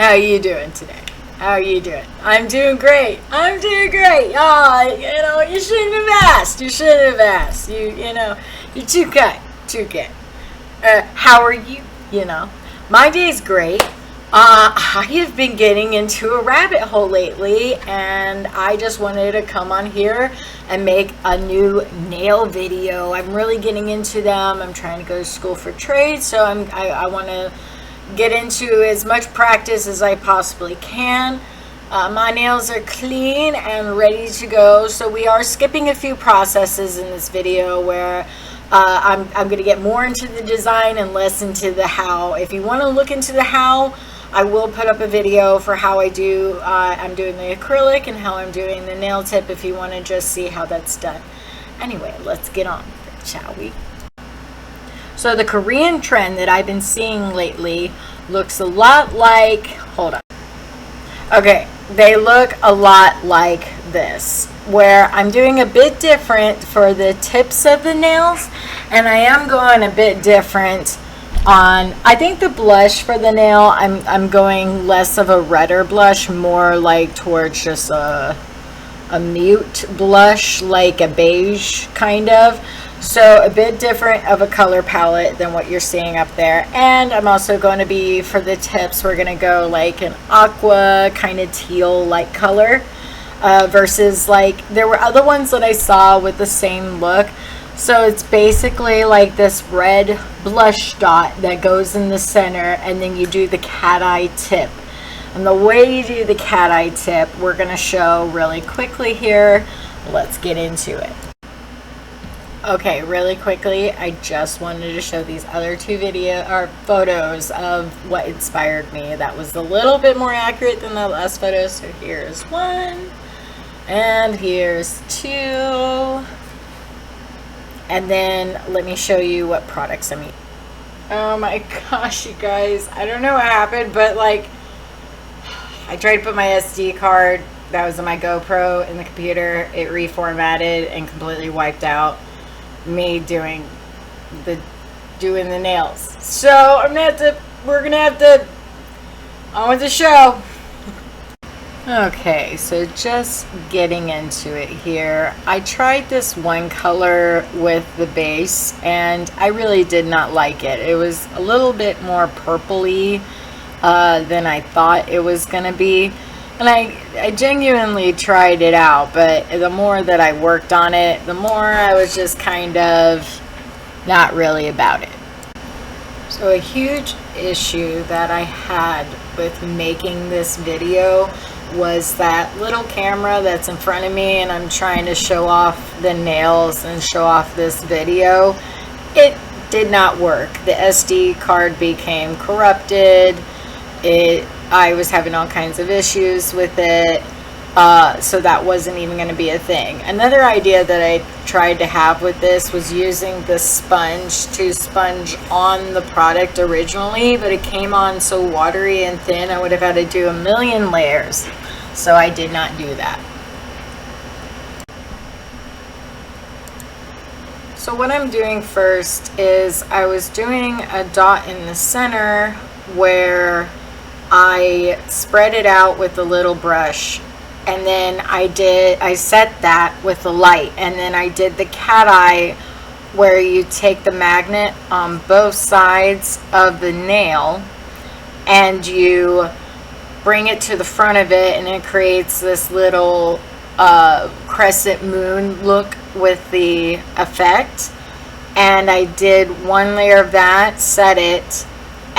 How are you doing today? How are you doing? I'm doing great. I'm doing great. Oh, you shouldn't have asked. You shouldn't have asked. You're too kind. Too kind. How are you? My day's great. I have been getting into a rabbit hole lately, and I just wanted to come on here and make a new nail video. I'm really getting into them. I'm trying to go to school for trade, so I want to get into as much practice as I possibly can. My nails are clean and ready to go, so we are skipping a few processes in this video where I'm going to get more into the design and less into the how. If you want to look into the how, I will put up a video for how I'm doing the acrylic and how I'm doing the nail tip if you want to just see how that's done. Anyway, let's get on with it, shall we? So the Korean trend that I've been seeing lately looks a lot like, hold on. Okay, they look a lot like this, where I'm doing a bit different for the tips of the nails, and I am going a bit different on, I think the blush for the nail, I'm going less of a redder blush, more like towards just a mute blush, like a beige kind of. So a bit different of a color palette than what you're seeing up there. And I'm also going to be, for the tips, we're going to go like an aqua kind of teal like color, versus like there were other ones that I saw with the same look. So it's basically like this red blush dot that goes in the center, and then you do the cat eye tip. And the way you do the cat eye tip, we're going to show really quickly here. Let's get into it. Okay, really quickly, I just wanted to show these other two photos of what inspired me. That was a little bit more accurate than the last photo. So here's one, and here's two. And then let me show you what products I'm using. Oh my gosh, you guys, I don't know what happened, but like, I tried to put my SD card that was in my GoPro in the computer. It reformatted and completely wiped out me doing the nails. So we're gonna have to on with the show. Okay, so just getting into it here. I tried this one color with the base, and I really did not like it. It was a little bit more purpley than I thought it was gonna be. And I genuinely tried it out, but the more that I worked on it, the more I was just kind of not really about it. So a huge issue that I had with making this video was that little camera that's in front of me, and I'm trying to show off the nails and show off this video. It did not work. The SD card became corrupted. I was having all kinds of issues with it, so that wasn't even going to be a thing. Another idea that I tried to have with this was using the sponge to sponge on the product originally, but it came on so watery and thin I would have had to do a million layers, so I did not do that. So what I'm doing first is I was doing a dot in the center where I spread it out with a little brush, and then I set that with the light, and then I did the cat eye where you take the magnet on both sides of the nail and you bring it to the front of it, and it creates this little crescent moon look with the effect. And I did one layer of that, set it,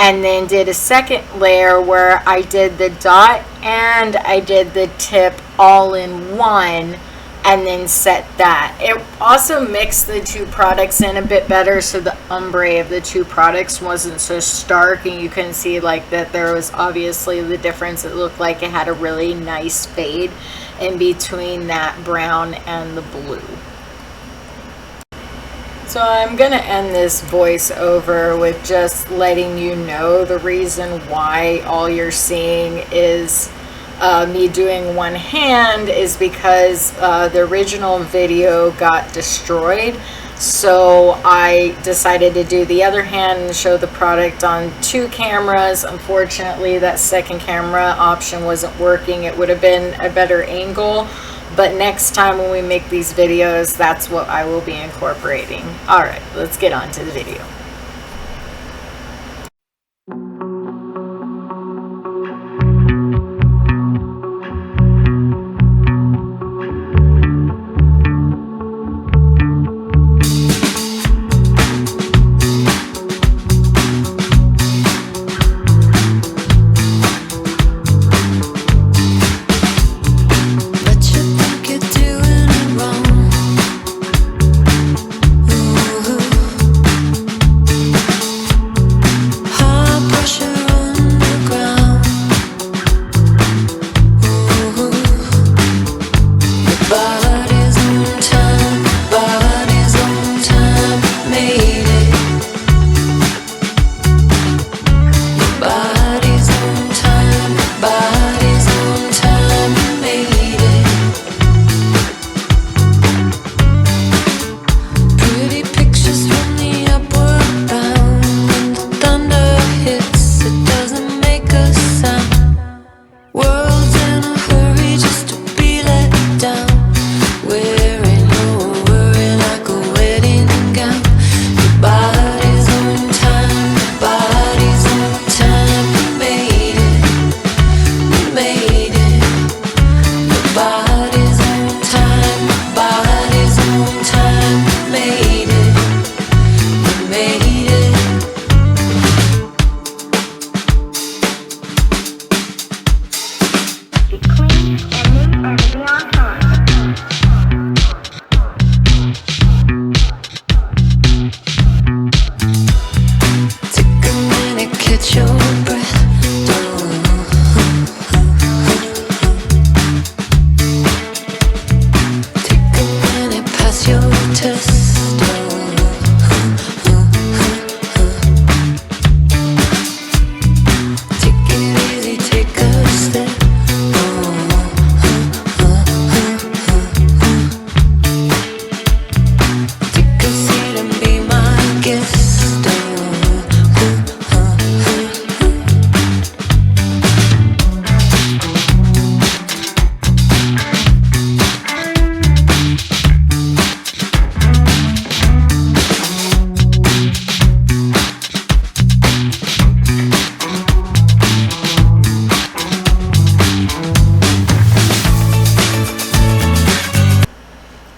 and then did a second layer where I did the dot and I did the tip all in one, and then set that. It also mixed the two products in a bit better, so the ombre of the two products wasn't so stark, and you can see like that there was obviously the difference. It looked like it had a really nice fade in between that brown and the blue. So I'm going to end this voiceover with just letting you know the reason why all you're seeing is me doing one hand is because the original video got destroyed. So I decided to do the other hand and show the product on 2 cameras. Unfortunately, that second camera option wasn't working. It would have been a better angle, but next time when we make these videos, that's what I will be incorporating. All right, let's get on to the video.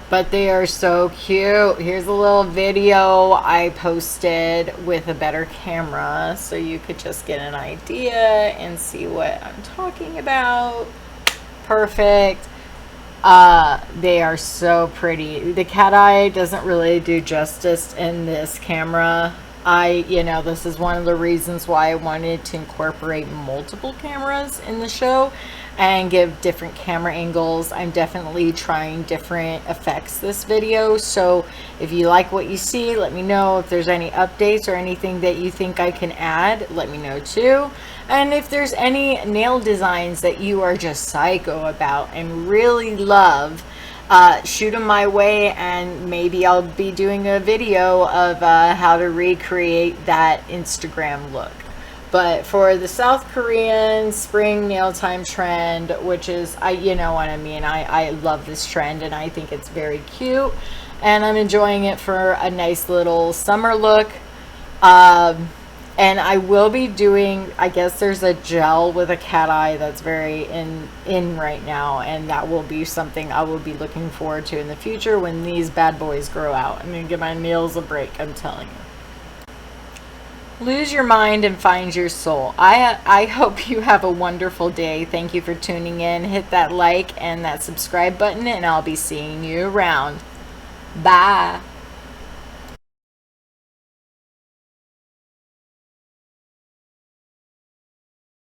But they are so cute. Here's a little video I posted with a better camera so you could just get an idea and see what I'm talking about. Perfect. They are so pretty. The cat eye doesn't really do justice in this camera. This is one of the reasons why I wanted to incorporate multiple cameras in the show and give different camera angles. I'm definitely trying different effects this video, so if you like what you see, let me know. If there's any updates or anything that you think I can add, let me know too. And if there's any nail designs that you are just psycho about and really love, shoot them my way, and maybe I'll be doing a video of how to recreate that Instagram look. But for the South Korean spring nail time trend, which is, you know what I mean, I love this trend and I think it's very cute, and I'm enjoying it for a nice little summer look. And I will be doing, I guess there's a gel with a cat eye that's very in right now, and that will be something I will be looking forward to in the future when these bad boys grow out. I'm gonna give my nails a break, I'm telling you. Lose your mind and find your soul. I hope you have a wonderful day. Thank you for tuning in. Hit that like and that subscribe button, and I'll be seeing you around. Bye.